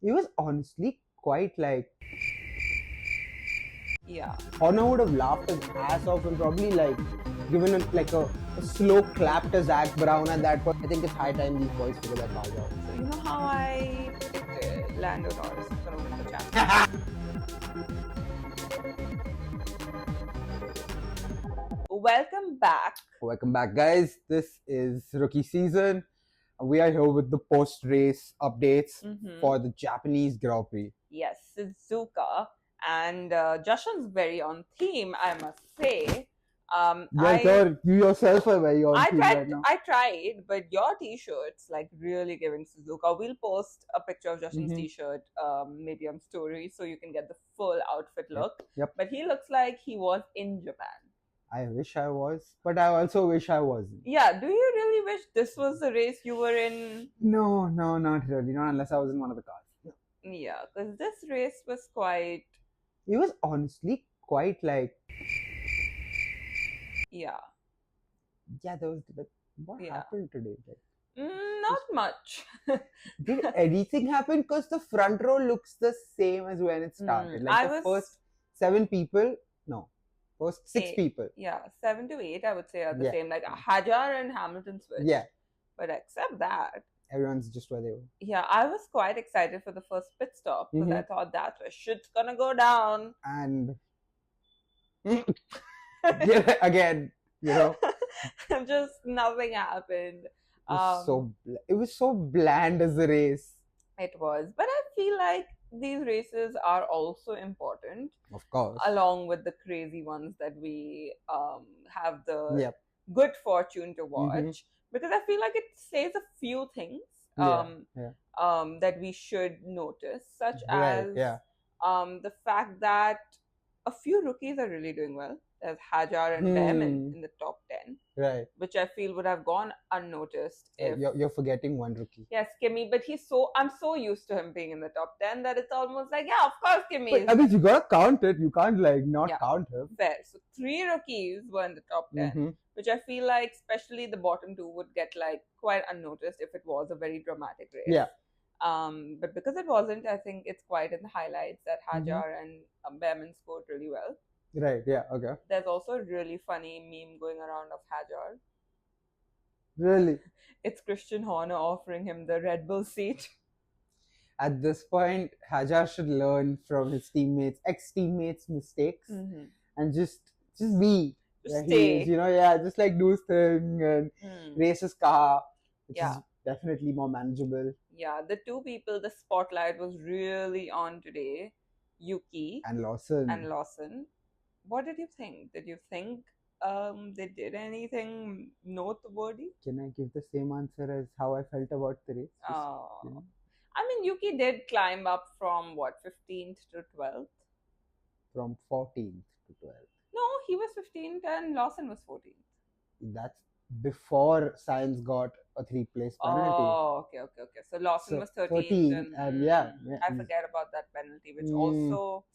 It was honestly quite like Yeah. Honor would have laughed his ass off and probably like given it like a slow clap to Zach Brown at that point. I think it's high time these boys figure their cars out. So you know how I predicted Lando Norris is going to win the championship? Welcome back. Welcome back, guys. This is rookie season. We are here with the post-race updates for the Japanese Grand Prix. Yes, Suzuka. And Jashan's very on theme, I must say. You yourself are very on theme right now. I tried, but your t-shirt's like really giving Suzuka. We'll post a picture of Jashan's t-shirt, maybe on story, so you can get the full outfit look. Yep. But he looks like he was in Japan. I wish I was, but I also wish I wasn't. Yeah, do you really wish this was the race you were in? No, not really. Not unless I was in one of the cars. No. Yeah, because this race was quite... It was honestly quite like... Yeah. Yeah, there was... What happened today? Like, not much. Did anything happen? Because the front row looks the same as when it started. First 7 people... No. First 6 people. Yeah, 7 to 8, I would say, are the same. Like Hajar and Hamilton switched. Yeah. But except that, everyone's just where they were. Yeah, I was quite excited for the first pit stop because I thought that shit's gonna go down. And again, you know, just nothing happened. It was so bland as a race. It was, but I feel like these races are also important, of course, along with the crazy ones that we have the good fortune to watch, because I feel like it says a few things that we should notice, such as the fact that a few rookies are really doing well. There's Hajar and Behrman in the top 10, right? Which I feel would have gone unnoticed. You're forgetting one rookie. Yes, Kimi, but I'm so used to him being in the top 10 that it's almost like, yeah, of course, Kimi. But, I mean, you gotta count it. You can't not count him. Fair. So 3 rookies were in the top 10, which I feel like, especially the bottom 2, would get like quite unnoticed if it was a very dramatic race. Yeah. But because it wasn't, I think it's quite in the highlights that Hajar and Behrman scored really well. Right, yeah, okay. There's also a really funny meme going around of Hajar. Really? It's Christian Horner offering him the Red Bull seat. At this point, Hajar should learn from his ex-teammates' mistakes and just be where he is, just like do his thing and race his car, which is definitely more manageable. Yeah, the 2 people the spotlight was really on today, Yuki and Lawson. What did you think? Did you think they did anything noteworthy? Can I give the same answer as how I felt about the race? I mean, Yuki did climb up from 15th to 12th? From 14th to 12th. No, he was 15th and Lawson was 14th. That's before Sainz got a 3-place penalty. Oh, okay. So Lawson was 13th. And I forget about that penalty, which also...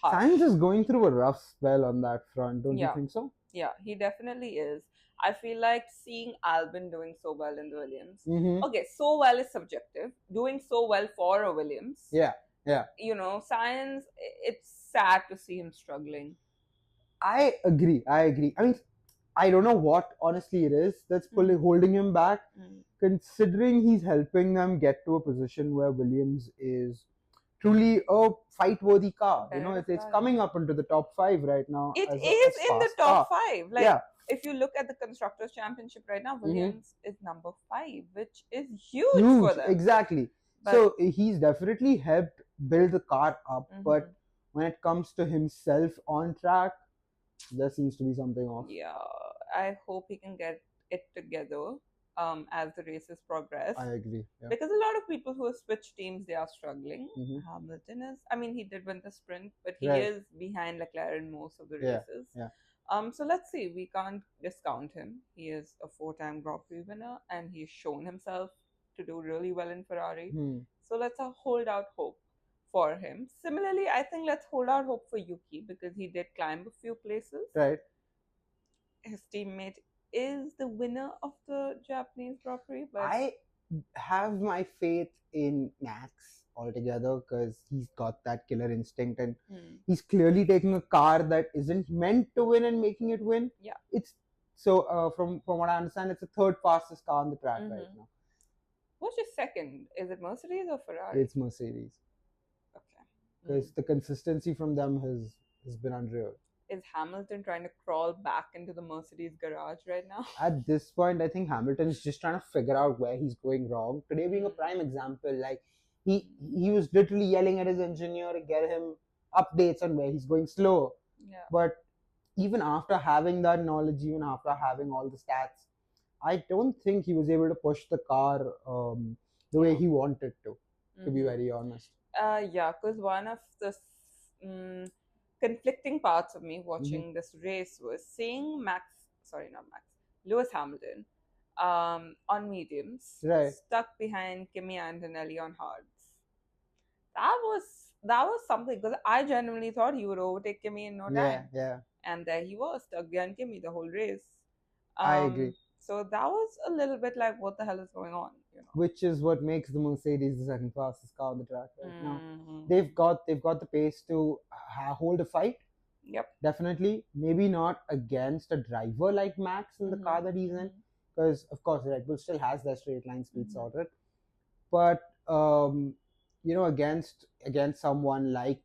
Sainz is going through a rough spell on that front, don't you think so? Yeah, he definitely is. I feel like seeing Albon doing so well in the Williams. Okay, so well is subjective. Doing so well for a Williams. Yeah. Sainz, it's sad to see him struggling. I agree. I mean, I don't know what honestly it is that's holding him back, considering he's helping them get to a position where Williams is truly a fight-worthy car. It's coming up into the top 5 right now. It is in the top 5. If you look at the Constructors' Championship right now, Williams is number 5, which is huge for them. Exactly. So he's definitely helped build the car up, but when it comes to himself on track, there seems to be something off. Yeah, I hope he can get it together as the races progress. I agree. Yeah. Because a lot of people who have switched teams, they are struggling. Hamilton is, he did win the sprint, but he is behind Leclerc in most of the races. Yeah. So let's see, we can't discount him. He is a 4-time Grand Prix winner and he's shown himself to do really well in Ferrari. So let's hold out hope for him. Similarly, I think let's hold out hope for Yuki because he did climb a few places. Right. His teammate is the winner of the Japanese Grand Prix. But I have my faith in Max. altogether because he's got that killer instinct and he's clearly taking a car that isn't meant to win and making it win. Yeah. It's so from what I understand, it's the third fastest car on the track right now. What's your second? Is it Mercedes or Ferrari? It's Mercedes. Okay. Because the consistency from them has been unreal. Is Hamilton trying to crawl back into the Mercedes garage right now? At this point, I think Hamilton is just trying to figure out where he's going wrong. Today being a prime example, like he was literally yelling at his engineer to get him updates on where he's going slow. Yeah. But even after having that knowledge, even after having all the stats, I don't think he was able to push the car the way he wanted to be very honest. Yeah, because one of the conflicting parts of me watching this race was seeing Lewis Hamilton on mediums, stuck behind Kimi Antonelli on hards. That was something, because I genuinely thought he would overtake Kimi in no time. Yeah. And there he was, stuck behind Kimi the whole race. I agree. So that was a little bit like, what the hell is going on? You know? Which is what makes the Mercedes the second fastest car on the track right now. They've got the pace to hold a fight. Yep. Definitely. Maybe not against a driver like Max in the car that he's in, because of course Red Bull still has their straight line speed sorted. But against someone like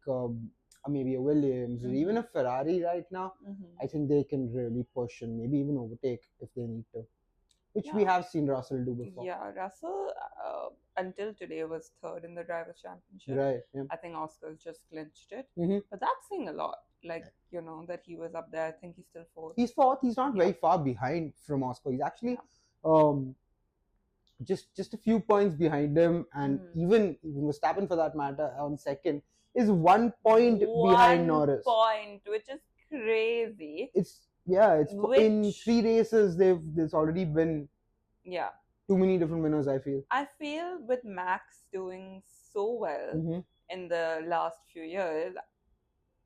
maybe a Williams or even a Ferrari right now, I think they can really push and maybe even overtake if they need to, which we have seen Russell do before. Yeah, Russell until today was third in the Drivers' Championship. Right. Yeah. I think Oscar just clinched it, but that's saying a lot. Like, that he was up there. I think he's still fourth. He's fourth. He's not very far behind from Oscar. He's actually just a few points behind him, and even Verstappen for that matter on second is 1 point behind Norris. 1 point, which is crazy. It's in 3 races there's already been too many different winners. I feel with Max doing so well in the last few years,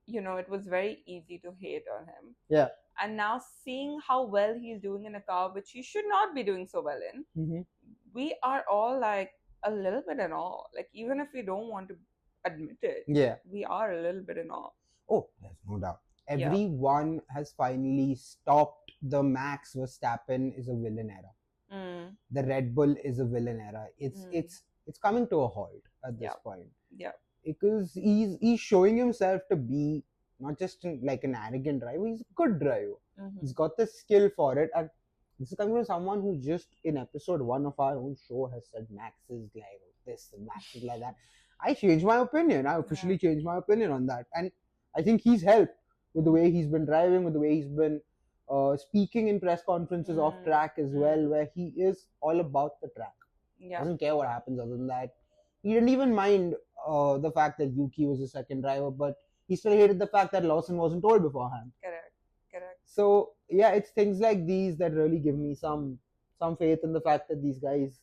it was very easy to hate on him. Yeah. And now seeing how well he's doing in a car which he should not be doing so well in, we are all like a little bit in awe. Like, even if we don't want to admit it, we are a little bit in awe. Oh, there's no doubt. Everyone has finally stopped the Max Verstappen is a villain era. The Red Bull is a villain era. It's coming to a halt at this point. Yeah. Because he's showing himself to be not just like an arrogant driver, he's a good driver. He's got the skill for it, and this is coming from someone who just in episode 1 of our own show has said Max is like this and Max is like that. I changed my opinion. I officially changed my opinion on that, and I think he's helped with the way he's been driving, with the way he's been speaking in press conferences off track as well, where he is all about the track. Doesn't care what happens other than that. He didn't even mind the fact that Yuki was the second driver, but he still hated the fact that Lawson wasn't told beforehand. Correct. So yeah, it's things like these that really give me some faith in the fact that these guys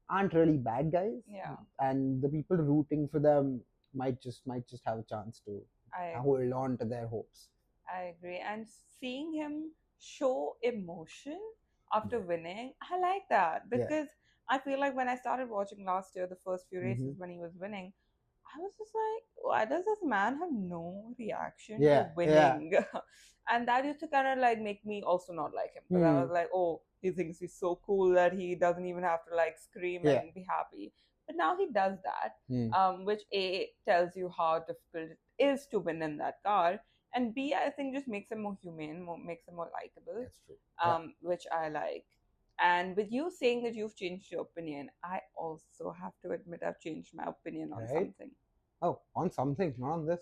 aren't really bad guys. Yeah. And the people rooting for them might just have a chance to hold on to their hopes. I agree. And seeing him show emotion after winning, I like that, because I feel like when I started watching last year, the first few races when he was winning, I was just like, why does this man have no reaction to winning? And that used to kind of like make me also not like him. Because I was like, oh, he thinks he's so cool that he doesn't even have to like scream and be happy. But now he does that, which A, tells you how difficult it is to win in that car. And B, I think just makes him more humane, makes him more likable. That's true. Which I like. And with you saying that you've changed your opinion, I also have to admit I've changed my opinion on something. Oh, on something, not on this.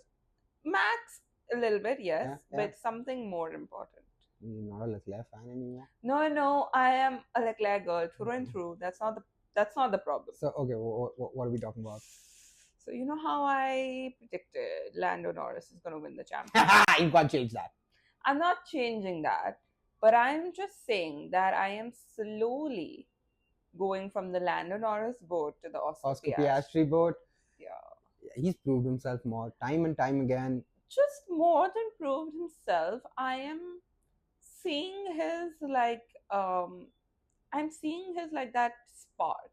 Max, a little bit, yes, but something more important. You're not a Leclerc fan anymore? No, I am a Leclerc girl through and through. That's not the problem. So, okay, what are we talking about? So, you know how I predicted Lando Norris is going to win the championship? You can't change that. I'm not changing that. But I'm just saying that I am slowly going from the Lando Norris boat to the Oscar Piastri boat. Yeah. He's proved himself more time and time again. Just more than proved himself. I am seeing his that spark.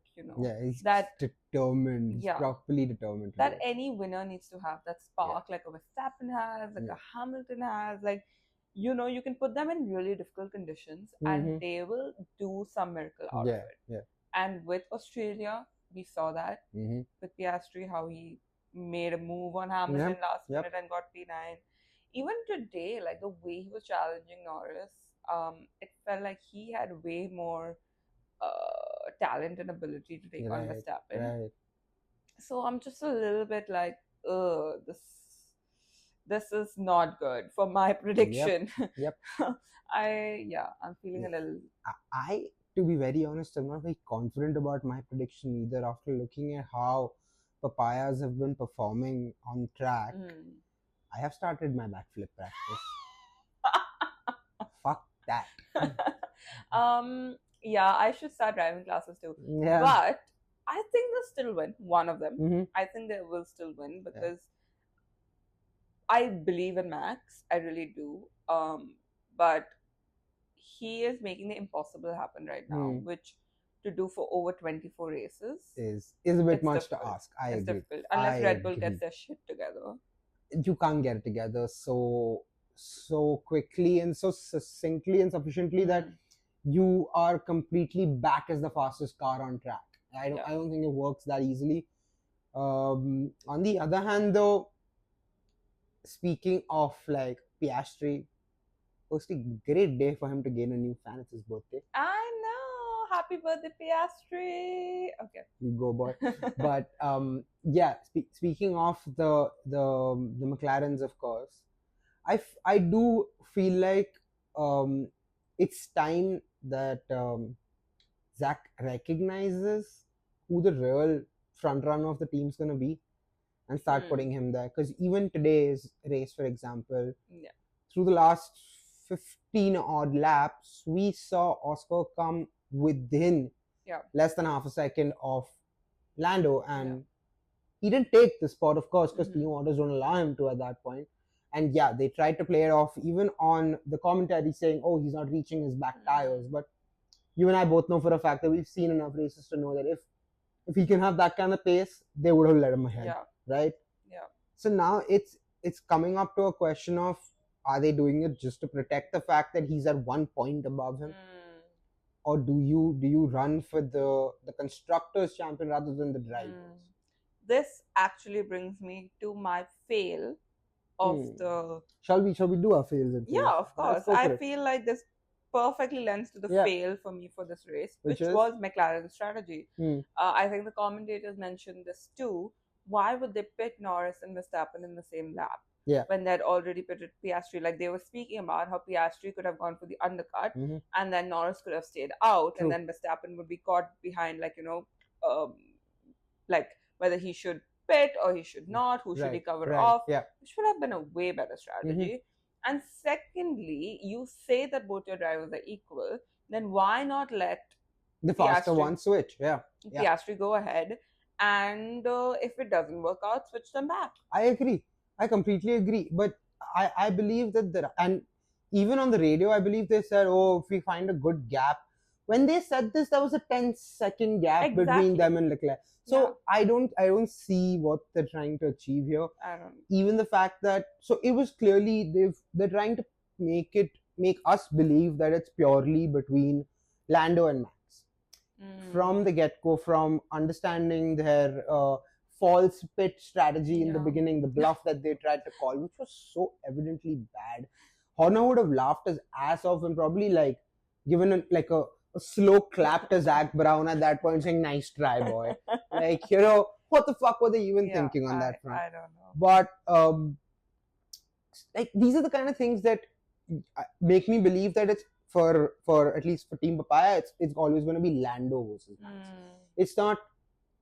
he's that determined. He's properly determined. That any winner needs to have that spark, like a Verstappen has, like a Hamilton has. Like, you can put them in really difficult conditions, and they will do some miracle out of it. Yeah. And with Australia, we saw that with Piastri, how he made a move on Hamilton last minute and got P9. Even today, like the way he was challenging Norris, it felt like he had way more talent and ability to take on Verstappen. Right. So I'm just a little bit like, this is not good for my prediction. Yep. I'm feeling a little. To be very honest, I'm not very confident about my prediction either. After looking at how papayas have been performing on track, I have started my backflip practice. Fuck that. I should start driving classes too. Yeah. But I think they'll still win. One of them. I think they will still win because I believe in Max. I really do. But he is making the impossible happen right now, which to do for over 24 races is a bit much to ask. It's agree. Difficult. Unless Red Bull gets their shit together. You can't get it together so quickly and so succinctly and sufficiently that you are completely back as the fastest car on track. I don't think it works that easily. On the other hand, though, speaking of like Piastri, firstly, great day for him to gain a new fan. It's his birthday. I know. Happy birthday, Piastri. Okay. You go, boy. But speaking of the McLarens, of course, I do feel like it's time that Zach recognizes who the real front runner of the team's gonna be and start putting him there. Because even today's race, for example, through the last 15 odd laps, we saw Oscar come within less than half a second of Lando, and he didn't take the spot, of course, because team orders don't allow him to at that point. And they tried to play it off even on the commentary saying, oh, he's not reaching his back tires. But you and I both know for a fact that we've seen enough races to know that if he can have that kind of pace, they would have let him ahead, right? Yeah. So now it's coming up to a question of, are they doing it just to protect the fact that he's at 1 point above him? Or do you run for the Constructors' Champion rather than the drivers? This actually brings me to my fail of the... Shall we do our fails? Yeah, of course. I feel like this perfectly lends to the fail for me for this race, which was McLaren's strategy. I think the commentators mentioned this too. Why would they pit Norris and Verstappen in the same lap? When they'd already pitted Piastri. Like they were speaking about how Piastri could have gone for the undercut and then Norris could have stayed out and then Verstappen would be caught behind, like, like whether he should pit or he should not, who should he cover off, which would have been a way better strategy. And secondly, you say that both your drivers are equal, then why not let the faster one switch? Piastri go ahead, and if it doesn't work out, switch them back. I agree. I completely agree. But I believe that and even on the radio, I believe they said, oh, if we find a good gap. When they said this, there was a 10-second gap between them and Leclerc. So I don't see what they're trying to achieve here. I don't. Even the fact that, so it was clearly they're trying to make us believe that it's purely between Lando and Max. From the get-go, from understanding their false pit strategy in the beginning, the bluff that they tried to call, which was so evidently bad. Horner would have laughed his ass off and probably like given a slow clap to Zach Brown at that point, saying, nice try, boy. Like, what the fuck were they even thinking on that front? I don't know. But like these are the kind of things that make me believe that it's for at least for Team Papaya, it's always going to be Lando versus Max. It's not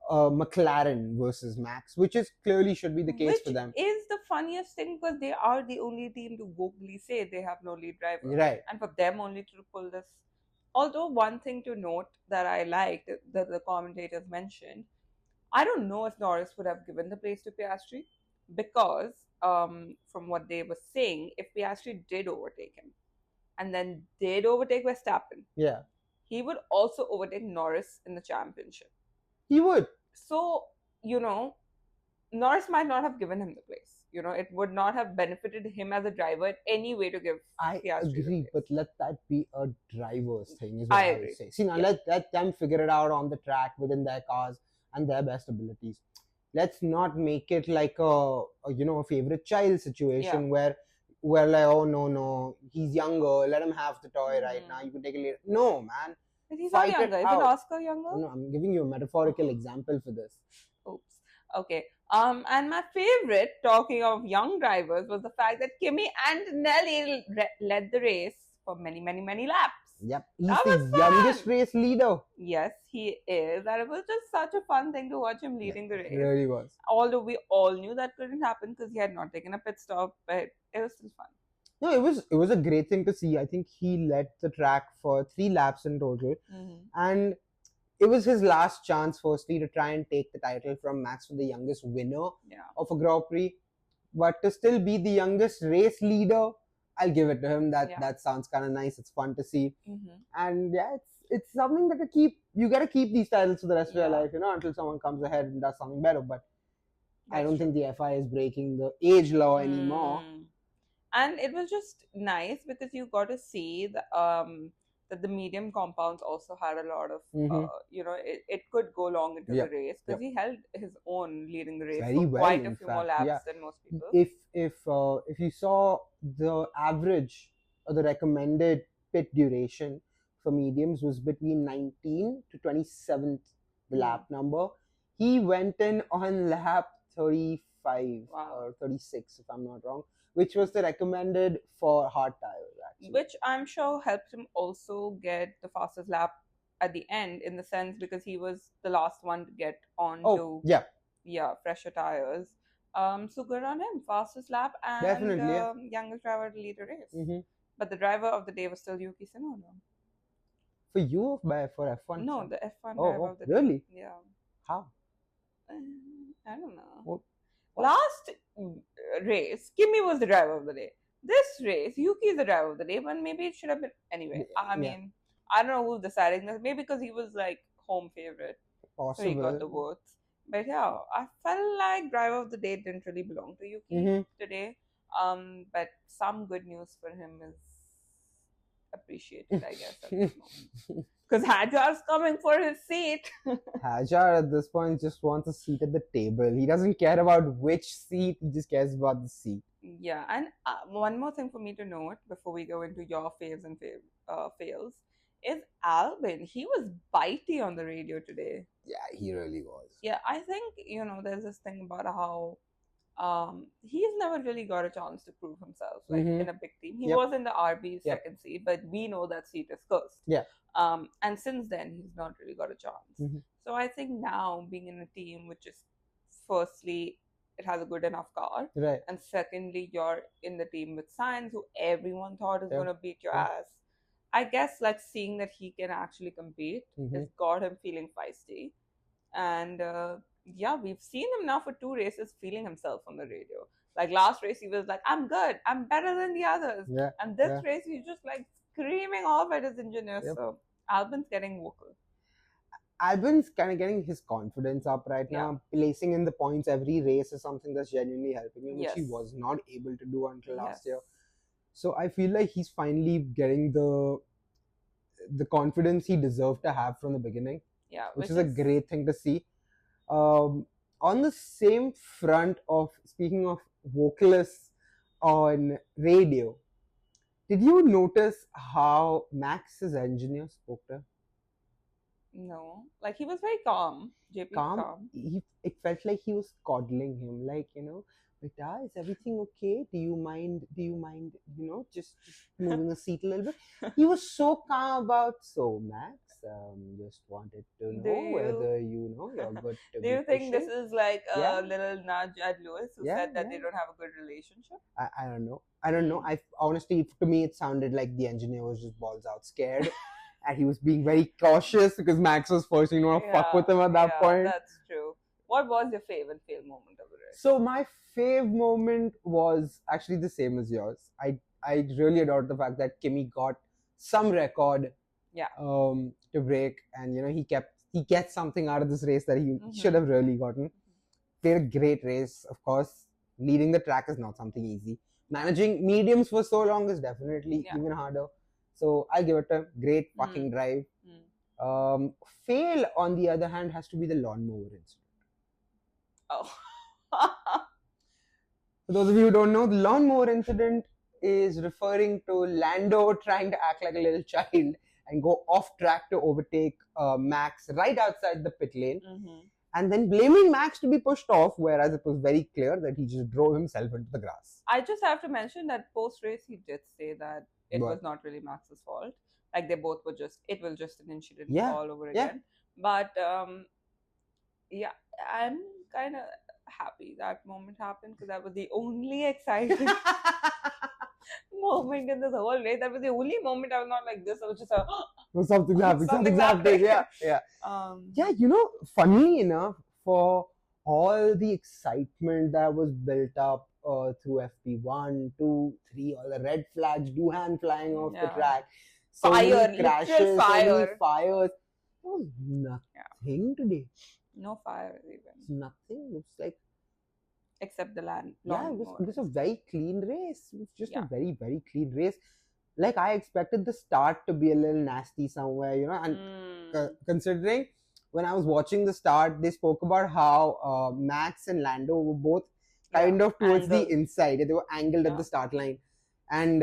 McLaren versus Max, which is clearly should be the case for them. Which is the funniest thing, because they are the only team to vocally say they have no lead driver. Right. And for them only to pull this. Although one thing to note that I liked that the commentators mentioned, I don't know if Norris would have given the place to Piastri, because from what they were saying, if Piastri did overtake him and then did overtake Verstappen, he would also overtake Norris in the championship. He would. So, Norris might not have given him the place. It would not have benefited him as a driver in any way to give I Piastri agree, but let that be a driver's thing, is what I I agree. would say. See, now let them figure it out on the track within their cars and their best abilities. Let's not make it like a favorite child situation where we're like, oh no, he's younger, let him have the toy right now. You can take it later. No, man. But he's not younger. Isn't Oscar younger? No, I'm giving you a metaphorical example for this. Oops. Okay. And my favorite, talking of young drivers, was the fact that Kimi and Nelly led the race for many, many, many laps. Yep, he's the youngest race leader. Yes, he is. And it was just such a fun thing to watch him leading the race. It really was. Although we all knew that couldn't happen because he had not taken a pit stop, but it was still fun. No, it was a great thing to see. I think he led the track for 3 laps in total. And it was his last chance, firstly, to try and take the title from Max for the youngest winner of a Grand Prix. But to still be the youngest race leader, I'll give it to him. That sounds kind of nice. It's fun to see. And yeah, it's something that you got to keep these titles for the rest of your life, until someone comes ahead and does something better. But I don't think the FIA is breaking the age law anymore. And it was just nice because you got to see that the medium compounds also had a lot of, it could go long into the race because he held his own leading the race for quite a few more laps than most people. If you saw the average or the recommended pit duration for mediums was between 19 to 27th the lap number, he went in on lap 35 or 36 if I'm not wrong, which was the recommended for hard tires, actually. Which I'm sure helped him also get the fastest lap at the end, in the sense because he was the last one to get on to fresher tires. So good on him, fastest lap and youngest driver to lead a race. But the driver of the day was still Yuki Tsunoda. For you or for F1? No, the F1 driver of the day. Really? Yeah. How? I don't know. Last race, Kimi was the driver of the day. This race, Yuki is the driver of the day, but maybe it should have been anyway. I mean, I don't know who's deciding this. Maybe because he was like home favorite, possible. So he got the votes. But yeah, I felt like driver of the day didn't really belong to Yuki today. But some good news for him is appreciated, I guess, at this moment. Because Hajar's coming for his seat. Hajar at this point just wants a seat at the table. He doesn't care about which seat, he just cares about the seat. Yeah, and one more thing for me to note before we go into your faves and fails is Albin. He was bitey on the radio today. Yeah, he really was. Yeah, I think, there's this thing about how he's never really got a chance to prove himself in a big team. He was in the RB second seat, but we know that seat is cursed. Yeah. And since then, he's not really got a chance. So I think now being in a team which is, firstly, it has a good enough car, right, and secondly, you're in the team with Sainz, who everyone thought is going to beat your ass. I guess seeing that he can actually compete has got him feeling feisty. And we've seen him now for 2 races feeling himself on the radio. Like last race, he was like, I'm good, I'm better than the others. Yeah. And this race, he's just screaming off at his engineer. So Albin's getting vocal. Albin's kind of getting his confidence up right now. Placing in the points every race is something that's genuinely helping him, which he was not able to do until last year. So I feel like he's finally getting the confidence he deserved to have from the beginning. Yeah, which is a great thing to see. On the same front of speaking of vocalists on radio, did you notice how Max's engineer spoke to him? No, he was very calm. JP calm. It felt like he was coddling him, Vita, is everything okay? Do you mind, just moving the seat a little bit? He was so calm about, so Max, just wanted to know whether you're good to Do you think this is a little nudge at Lewis, who said that they don't have a good relationship? I don't know. I don't know. Honestly, to me, it sounded like the engineer was just balls out scared. And he was being very cautious because Max was first, you want to fuck with him at that point. That's true. What was your fave and fail moment of the race? So my fave moment was actually the same as yours. I really adored the fact that Kimi got some record to break, and he kept he gets something out of this race that he should have really gotten. Played a great race, of course. Leading the track is not something easy. Managing mediums for so long is definitely even harder. So I'll give it a great fucking drive. Fail, on the other hand, has to be the lawnmower incident. Oh. For those of you who don't know, the lawnmower incident is referring to Lando trying to act like a little child and go off track to overtake Max right outside the pit lane. And then blaming Max to be pushed off, whereas it was very clear that he just drove himself into the grass. I just have to mention that post-race he did say that it was not really Max's fault. Like they both were it was just an incident all over again. But yeah, I'm kind of happy that moment happened because that was the only exciting moment in this whole race. That was the only moment I was not like this. I was just something's happening. Yeah. You know, funny enough, for all the excitement that was built up through FP1, 2, 3, all the red flags, Duhan flying off the track, so many crashes, so many fires. There was nothing today. No fire even. Nothing. It's like, except the land. It was a very clean race. It was just a very, very clean race. Like, I expected the start to be a little nasty somewhere, you know, and considering when I was watching the start, they spoke about how Max and Lando were both kind of towards the inside. They were angled at the start line. And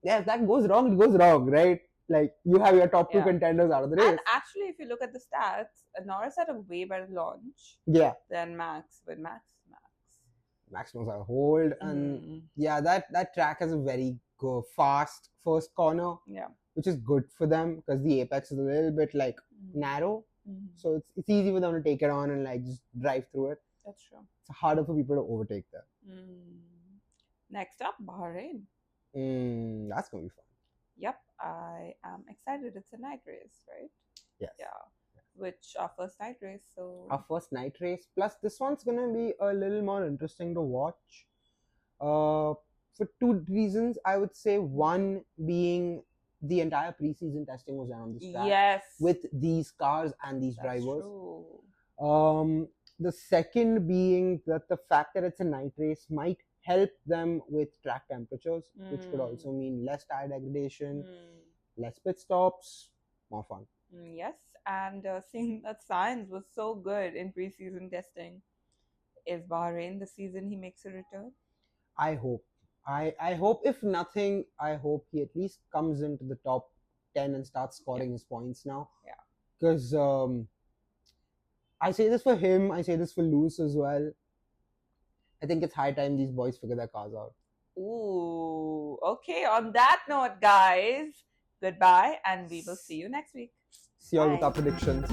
if that goes wrong, it goes wrong, right? Like, you have your top two contenders out of the race. And actually, if you look at the stats, Norris had a way better launch than Max. But Max knows how to hold. And that track has a very fast first corner, which is good for them because the apex is a little bit like narrow. So it's easy for them to take it on and like just drive through it. That's true. It's harder for people to overtake them. Next up, Bahrain. That's going to be fun. Yep, I am excited. It's a night race, right? Yes. Yeah. Which our first night race. So our first night race. Plus, this one's going to be a little more interesting to watch. For two reasons, I would say. One being the entire preseason testing was done on this track. Yes. With these cars and these drivers. True. The second being that the fact that it's a night race might help them with track temperatures, which could also mean less tire degradation, less pit stops, more fun. Yes, and seeing that Sainz was so good in preseason testing, is Bahrain the season he makes a return? I hope. I hope, if nothing, I hope he at least comes into the top 10 and starts scoring his points now. Yeah. Because I say this for him, I say this for Lewis as well. I think it's high time these boys figure their cars out. Ooh, okay. On that note, guys, goodbye, and we will see you next week. See you all with our predictions.